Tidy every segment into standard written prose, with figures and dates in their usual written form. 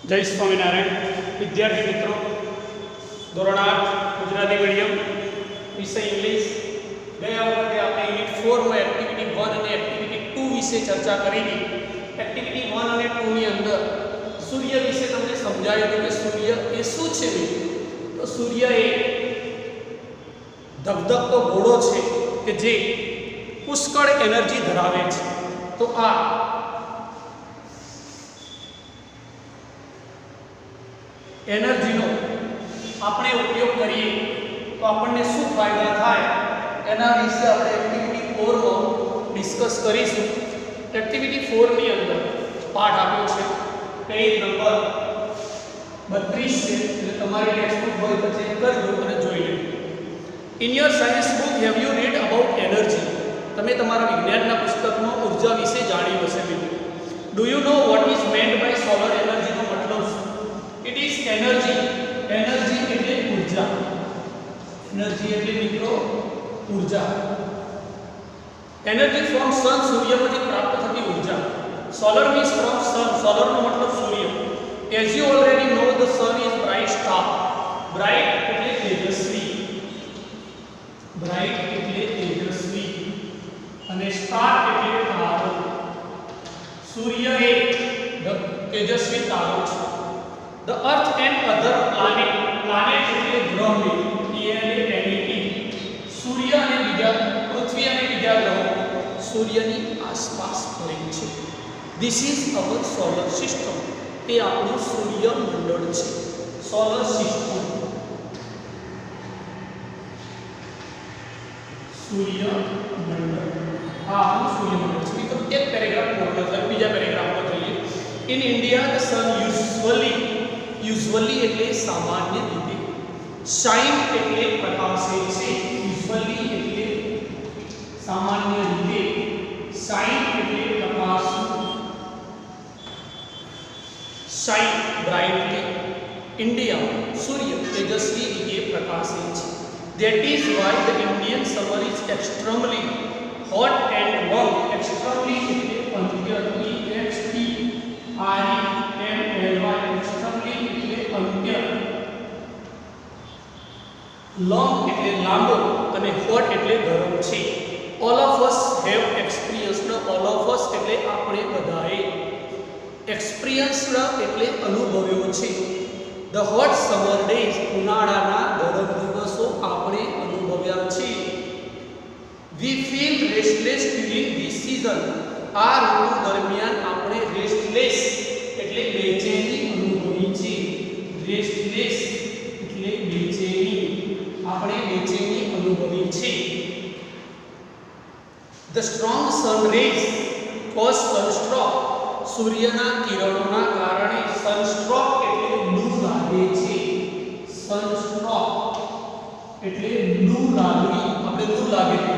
જય સ્વામિનારાયણ. વિદ્યાર્થી મિત્રો, ધોરણ 8 ગુજરાતી મીડિયમ, વિષય ઇંગ્લિશ. ગયા વખતે આપણે યુનિટ 4 માં એક્ટિવિટી 1 અને એક્ટિવિટી 2 વિશે ચર્ચા કરી હતી. એક્ટિવિટી 1 અને 2 ની અંદર સૂર્ય વિશે તમને સમજાયું હતું કે સૂર્ય એ શું છે. તો સૂર્ય એ ધગધગતો ઘોડો છે કે જે પુષ્કળ એનર્જી ધરાવે છે. તો આ એનર્જીનો આપણે ઉપયોગ કરીએ તો આપણને શું ફાયદા થાય એના વિશે આપણે એક્ટિવિટી 4 માં ડિસ્કસ કરીશું. એક્ટિવિટી 4 ની અંદર પાઠ આપ્યો છે, પેજ નંબર 32 છે, એટલે તમારી ટેક્સ્ટબુક હોય તો ચેક કરજો અને જોઈ લેજો. In your science book have you read about energy. તમે તમારા વિજ્ઞાનના પુસ્તકમાં ઉર્જા વિશે જાણ્યું હશે મિત્રો. Do you know what is meant by solar એનર્જીનો મતલબ શું? It is energy. Energy એટલે ઉર્જા. એનર્જી એટલે મિત્રો ઉર્જા. એનર્જી ફ્રોમ સન, સૂર્યમાંથી પ્રાપ્ત થતી ઉર્જા. Solar means from sun. Solar નો મતલબ સૂર્ય. As you already know, the sun is bright star. Bright એટલે તેજસ્વી. Bright એટલે તેજસ્વી અને સ્ટાર એટલે તારો. સૂર્ય એ તેજસ્વી તારો છે. The earth and other planet એટલે ગ્રહ પ્લેનેટ. સૂર્ય અને બીજા પૃથ્વી અને બીજા ગ્રહો સૂર્યની આસપાસ ફરે છે. This is our solar system. તે આપણું સૂર્ય મંડળ છે. સોલર સિસ્ટમ, સૂર્ય મંડળ. આ આપણું સૂર્ય મંડળ છે. મિત્રો એક પેરેગ્રાફ પૂર્ણ થાય, બીજા પેરેગ્રાફમાં જોઈએ. In India the sun usually એટલે સામાન્ય રીતે, shine એટલે પ્રકાશે છે. usually એટલે સામાન્ય રીતે, shine એટલે પ્રકાશવું, shine brightly. India સૂર્ય તેજસ્વી રીતે પ્રકાશે છે. That is why the Indian summer is extremely hot and warm. Extremely એટલે અંત્ય, extremely એટલે અંત્ય, long એટલે લાંબો અને hot એટલે ગરમ છે. all of us have experienced. all of us એટલે આપણે બધાએ, experienced એટલે અનુભવ્યો છે. the hot summer days ઉનાળાના ગરમ દિવસો આપણે અનુભવ્યા છે. we feel restless during this season. આ ઋતુ દરમિયાન આપણે રેસ્ટલેસ એટલે બેચેની અનુભવી છે. રેસ્ટલેસ એટલે બેચેની, આપણે બેચેની અનુભવી છે. The strong sun rays cause sunstroke. સૂર્યના કિરણોના કારણે સનસ્ટ્રોક એટલે લૂ લાગે છે. સનસ્ટ્રોક એટલે લૂ લાગવી, આપણે લૂ લાગે છે.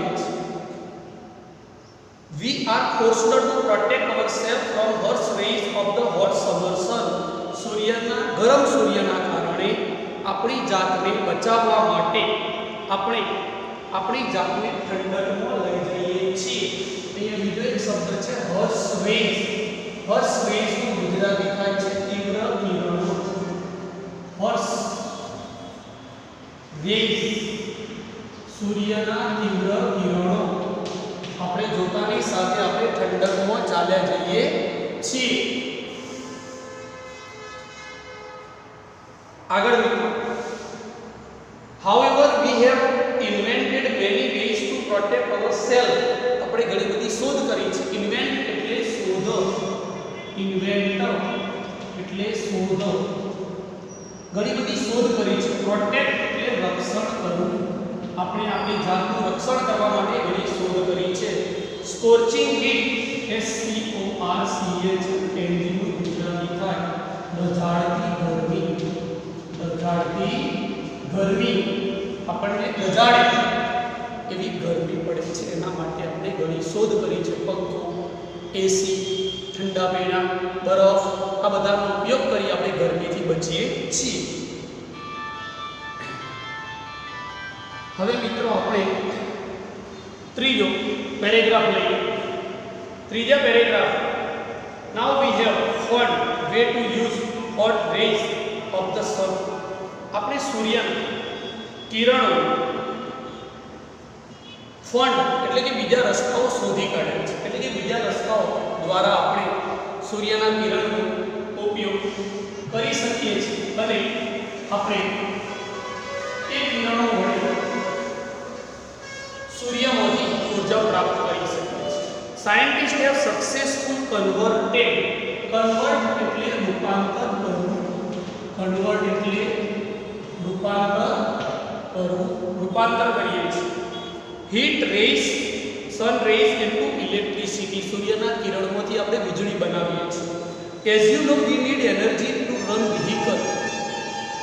We are forced to protect ourselves from harsh rays of the hot summer sun. સૂર્યના ગરમ સૂર્યના કારણે આપણી જાતને બચાવવા માટે આપણે આપણી જાતને ઠંડકમાં લઈ જઈએ છીએ. અહીંયા બીજો એક શબ્દ છે harsh rays. harsh rays નું ગુજરાતી થાય છે તીવ્ર કિરણો. harsh rays સૂર્યના તીવ્ર કિરણો આપણે જોતાની સાથે આપણે ઠંડકમાં ચાલ્યા જઈએ છીએ. આગળ મિત્રો, however we have invented many ways to protect ourselves. આપણે ઘણી બધી શોધ કરી છે. invent એટલે શોધ, inventor એટલે શોધ. ઘણી બધી શોધ કરી છે. protect એટલે રક્ષણ કરવું, આપણે આપણી જાતનું રક્ષણ કરવા માટે ઘણી શોધ કરી છે. સ્કોર્ચિંગ હીટ SCORCH એન્જિનનું ગુજરાતી થાય દઝાડતી ગરમી. દઝાડતી ગરમી, આપણને દઝાડે એવી ગરમી પડે છે, એના માટે આપણે ઘણી શોધ કરી છે. પંખો, એસી, ઠંડા પીણા, બરફ, આ બધાનો ઉપયોગ કરી આપણે ગરમીથી બચીએ છીએ. હવે મિત્રો આપણે ત્રીજો પેરેગ્રાફ લઈએ. ત્રીજા paragraph. Now we have one way to use hot rays of the sun. આપણે સૂર્યના કિરણો ફંડ એટલે કે બીજા રસ્તાઓ શોધી કાઢે છે, એટલે કે બીજા રસ્તાઓ દ્વારા આપણે સૂર્યના કિરણનો ઉપયોગ કરી શકીએ છીએ અને આપણે એ કિરણો વડે સૂર્યમાંથી ઉર્જા પ્રાપ્ત કરી શકીએ છીએ. સાયન્ટિસ્ટ હેવ સક્સેસફુલ કન્વર્ટ એટલે રૂપાંતર કરવું, કન્વર્ટ એટલે રૂપાંતર કરીએ છીએ. હીટ રેઝ સન રેઝ ઇન્ટુ ઇલેક્ટ્રિસિટી, સૂર્યના કિરણોમાંથી આપણે વીજળી બનાવીએ છીએ. As you know we need energy to run vehicle,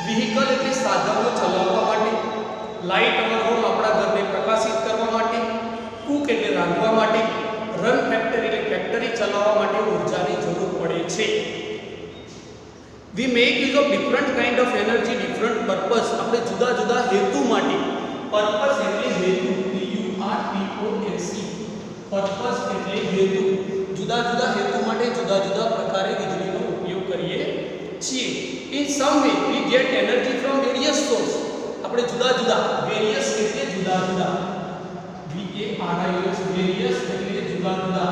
vehicle એટલે સાધનો ચલાવવા માટે, લાઇટ અવર હોમ આપણા ઘરને પ્રકાશિત કરવા માટે, કુક એટલે રાંધવા માટે, રન ફેક્ટરી એટલે ફેક્ટરી ચલાવવા માટે ઉર્જાની જરૂર પડે છે. We make use of different kind of energy, different purpose, આપણે જુદા જુદા હેતુ માટે, પર્પસ એટલે હેતુ, PURPOS, પર્પસ એટલે હેતુ, જુદા જુદા હેતુ માટે જુદા જુદા પ્રકારે વીજળીનો ઉપયોગ કરીએ છીએ. In sum way we get energy from various source, આપણે જુદા જુદા, વેરિયસ એટલે જુદા જુદા, VARIOS વેરિયસ એટલે જુદા જુદા.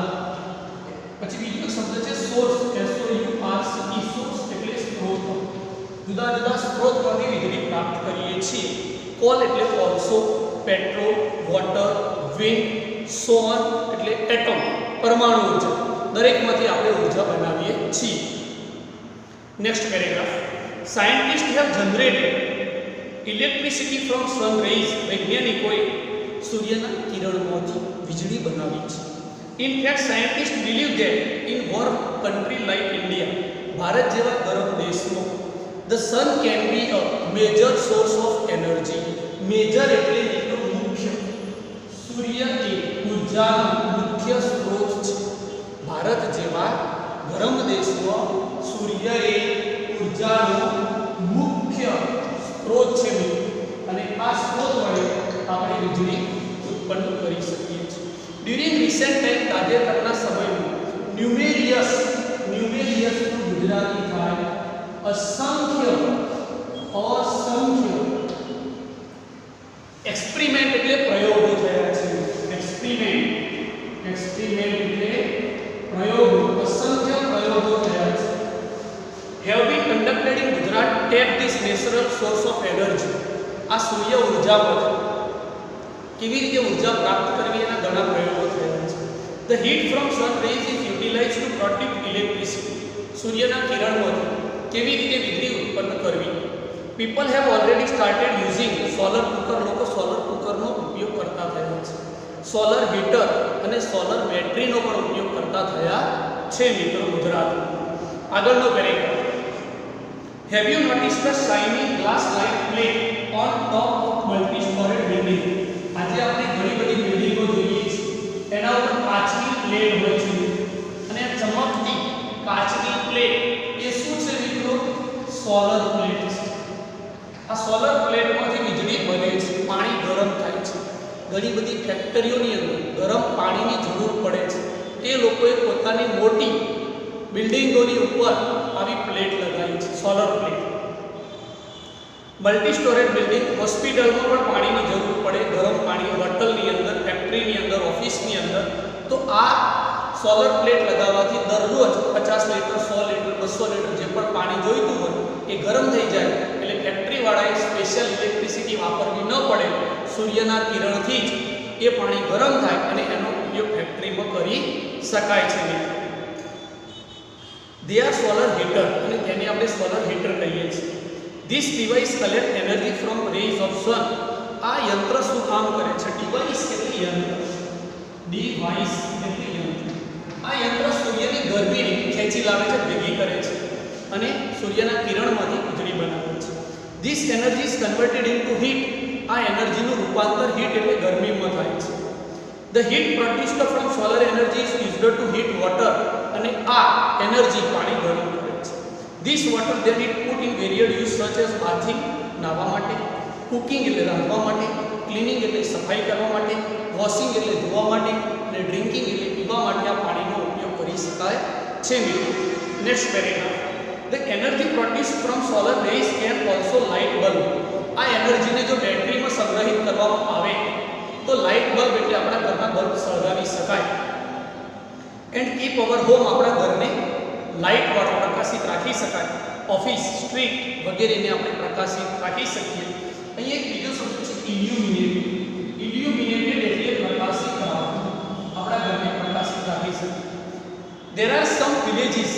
પછી બીજો શબ્દ છે સોર્સ, SOURCE, સોર્સ એટલે સ્ત્રોત, જુદા જુદા સ્ત્રોતમાંથી વીજળી પ્રાપ્ત કરીએ છીએ. કોલ એટલે કોલસો, પેટ્રોલ, વોટર, વિન્ડ, સોન એટલે એટમ, પરમાણુ ઉર્જા, દરેકમાંથી આપણે ઉર્જા બનાવીએ છીએ. Next paragraph. Scientist have generated electricity from sun rays, વૈજ્ઞાનિકોએ સૂર્યના કિરણોમાંથી વીજળી બનાવી છે. In fact scientist believe that in warm country like India, Bharat જેવા ગરમ દેશમાં, the sun can be a major source of energy, major એટલે મુખ્ય, સૂર્ય એ ઉર્જાનો મુખ્ય સ્ત્રોત છે. ભારત જેવા ગરમ દેશમાં સૂર્ય એ ઉર્જાનો મુખ્ય સ્ત્રોત છે અને આ સ્ત્રોત વડે આપણે વીજળી ઉત્પન્ન કરી શકીએ છીએ. ડ્યુરિંગ રિસેન્ટ ટાઈમ, તાજેતરના સમયમાં, ન્યુમેરિયસ નું ગુજરાતી થાય અસંખ્ય એક્સપેરિમેન્ટ એટલે પ્રયોગો થયા છે. એક્સપેરિમેન્ટ એટલે પ્રયોગો, અસંખ્ય પ્રયોગો થયા છે. Have been conducted in Gujarat tap this natural source of energy, આ સૂર્ય ઉર્જામાંથી કેવી રીતે ઉર્જા પ્રાપ્ત કરવી એના ઘણા પ્રયોગો થયા છે. The heat from sun rays is utilized to produce electricity, સૂર્યના કિરણોથી કેવી રીતે વીજળી ઉત્પન્ન કરવી. People have already started using solar cooker, લોકો સોલર કુકરનો ઉપયોગ કરતા થયા છે. સોલર હીટર અને સોલર બેટરીનો પણ ઉપયોગ કરતા થયા છે મિત્રો ગુજરાતમાં. આગળનો paragraph. Have you notice the shining glass light plate on top of multi stored building, આજે આપણે ઘણી બધી બિલ્ડિંગો જોઈએ છીએ, એના ઉપર કાચની પ્લેટ હોય છે અને આ ચમકતી કાચની પ્લેટ એ શું છે મિત્રો? સોલર પ્લેટ છે. આ સોલર પ્લેટમાંથી વીજળી બને છે, પાણી ગરમ થાય છે. ઘણી બધી ફેક્ટરીઓની અંદર ગરમ પાણીની જરૂર પડે છે, એ લોકોએ પોતાની મોટી બિલ્ડિંગોની ઉપર આવી પ્લેટ લગાવી છે, solar plate. Multi storage building, હોસ્પિટલમાં પણ પાણીની જરૂર પડે, ગરમ પાણી, હોટલની અંદર, ફેક્ટરીની અંદર, ઓફિસની અંદર. તો આ સોલર પ્લેટ લગાવવાથી દરરોજ 50 લીટર, 100 લીટર, 200 લીટર જે પણ પાણી જોઈતું હોય એ ગરમ થઈ જાય. એટલે ફેક્ટરીવાળાએ સ્પેશિયલ ઇલેક્ટ્રિસિટી વાપરવી ન પડે, સૂર્યના કિરણથી જ એ પાણી ગરમ થાય અને એનો ઉપયોગ ફેક્ટરીમાં કરી શકાય છે મિત્રો. દે આર સોલર હીટર, અને તેને આપણે સોલર હીટર કહીએ છીએ. This device collect energy from rays of sun, આ યંત્ર શું કામ કરે છે? ડિવાઇસ એટલે યંત્ર, ડિવાઇસ એટલે યંત્ર. આ યંત્ર સૂર્યની ગરમીને ખેંચી લાવે છે, ભેગી કરે છે અને સૂર્યના કિરણમાંથી વીજળી બનાવે છે. This energy is converted into heat, આ એનર્જીનું રૂપાંતર હીટ એટલે ગરમીમાં થાય છે. The heat produced from solar energy is used to heat water, અને આ એનર્જી પાણી ગરમ કરે છે. This water then it put in varied use such as bathing, નાહવા માટે, કુકિંગ એટલે રાંધવા માટે, ક્લીનિંગ એટલે સફાઈ કરવા માટે, વોશિંગ એટલે ધોવા માટે અને ડ્રિંકિંગ એટલે પીવા માટે આ પાણીનો ઉપયોગ કરી શકાય છે મિત્રો. Next paragraph. The energy produce produce from solar rays can also light bulb. આ એનર્જીને જો બેટરીમાં સંગ્રહિત કરવામાં આવે તો લાઇટ બલ્બ એટલે આપણા ઘરના બલ્બ સળગાવી શકાય. એન્ડ કીપ અવર હોમ, આપણા ઘરને લાઇટ વાળો પ્રકાશિત રાખી શકાય. ઓફિસ, સ્ટ્રીટ વગેરેને આપણે પ્રકાશિત રાખી શકીએ. અહીં એક બીજો શબ્દ છે ઇલ્યુમિનેટેડ. ઇલ્યુમિનેટેડ એટલે પ્રકાશિત રાખવું, આપણા ઘરને પ્રકાશિત રાખી શકીએ. દેર આર સમ વિલેજીસ,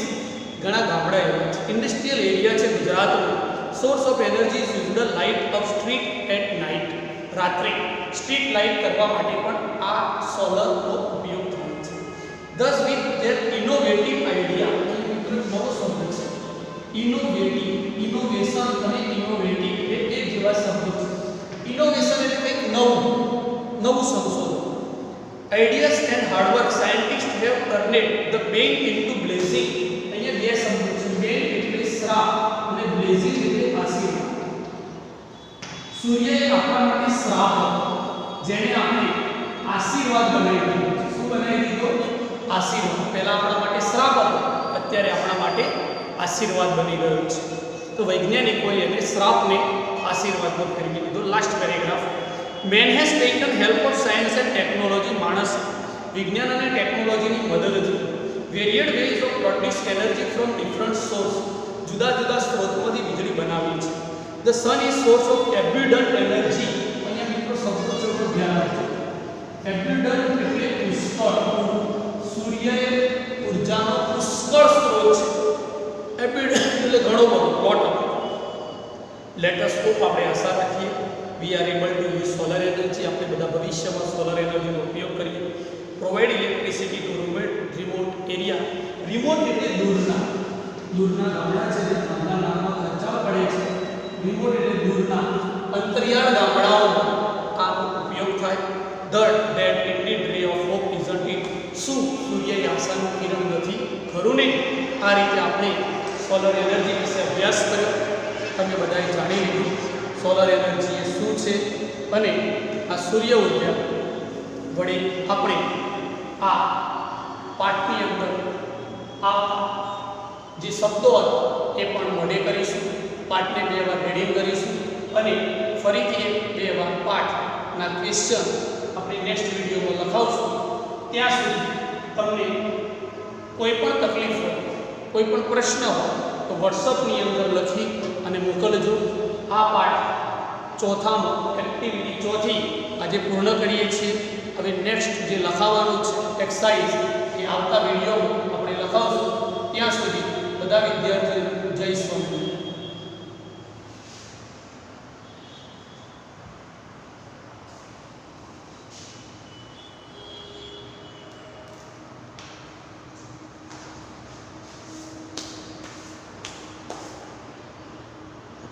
ઘણા ગામડા એવા છે, ઇન્ડસ્ટ્રીયલ એરિયા છે ગુજરાતમાં. Source of energy is used light of street at night. રાત્રે સ્ટ્રીટ લાઇટ કરવા માટે પણ આ સોલરનો ઉપયોગ થાય છે. thus with their innovative idea, મિત્રો નવો શબ્દ છે ઇનોવેટિવ, ઇનોવેશન અને ઇનોવેટિવ એ એક જેવા શબ્દો છે. ઇનોવેશન એટલે કંઈક નવું સંશોધન. Ideas and hard work scientist have turned the pain into blessing. અહીંયા બે શબ્દો છે, પેઇન એટલે શ્રાપ અને બ્લેઝિંગ એટલે આશીર્વાદ. સૂર્યએ આપણા માટે શ્રાપ હતો, જેને આપણે આશીર્વાદ બનાવી દીધો. શું બનાવી દીધો? આશીર્વાદ. પહેલા આપણા માટે શ્રાપ હતો, અત્યારે આપણા માટે આશીર્વાદ બની ગયો છે. તો વૈજ્ઞાનિકોએ એને શ્રાપને આશીર્વાદમાં ફેરવી દીધો. Last paragraph. Man has taken help of science and technology. માણસ વિજ્ઞાન અને ટેકનોલોજીની મદદથી varied ways of produce energy from different source, જુદા જુદા સ્ત્રોતમાંથી વીજળી બનાવી છે. The sun is source of abundant energy. અહીંયા મિત્રો શબ્દો છે, ધ્યાન રાખજો. એબ્યુડન્ટ એટલે પુષ્કળ. સૂર્ય એ ઉર્જાનો પુષ્કળ સ્ત્રોત છે. એબ્યુડન્ટ એટલે ઘણો બધો, lot of. Let us hope, આપણે આશા રાખીએ we are able to use solar energy. આપણે બધા ભવિષ્યમાં સોલર એનર્જીનો ઉપયોગ કરીએ. Provide electricity to remote area. Remote એટલે દૂરના ગામડા છે, જે નાના નાના ખર્ચા પડે છે. રિમોટ એટલે દૂરના અંતરિયાળ ગામડાઓમાં આનો ઉપયોગ થાય. ધેટ ઇન્ડીડ રે ઓફ હોપ ઇઝન્ટ ઇટ. શું સૂર્ય એ આશાનું કિરણ નથી? ખરું ને? આ રીતે આપણે સોલર એનર્જી વિશે અભ્યાસ કર્યો. તમે બધાએ જાણી લીધું સોલર એનર્જી એ શું છે, અને આ સૂર્ય ઉર્જા વડે આપણે આ પાઠની અંદર આ જે શબ્દો હતા એ પણ વડે કરીશું. પાઠને 2 વાર રીડિંગ કરીશું અને ફરીથી 2 વાર પાઠના ક્વેશ્ચન આપણે નેક્સ્ટ વિડીયોમાં લખાવશું. ત્યાં સુધી તમને કોઈ પણ તકલીફ હોય, કોઈ પણ પ્રશ્ન હોય તો વોટ્સઅપની અંદર લખી અને મોકલજો. આ પાઠ ચોથામાં એક્ટિવિટી ચોથી આજે પૂર્ણ કરીએ છીએ. હવે નેક્સ્ટ જે લખાવવાનું છે એક્સરસાઇઝ એ આવતા વિડીયોમાં આપણે લખાવશું. ત્યાં સુધી બધા વિદ્યાર્થીઓને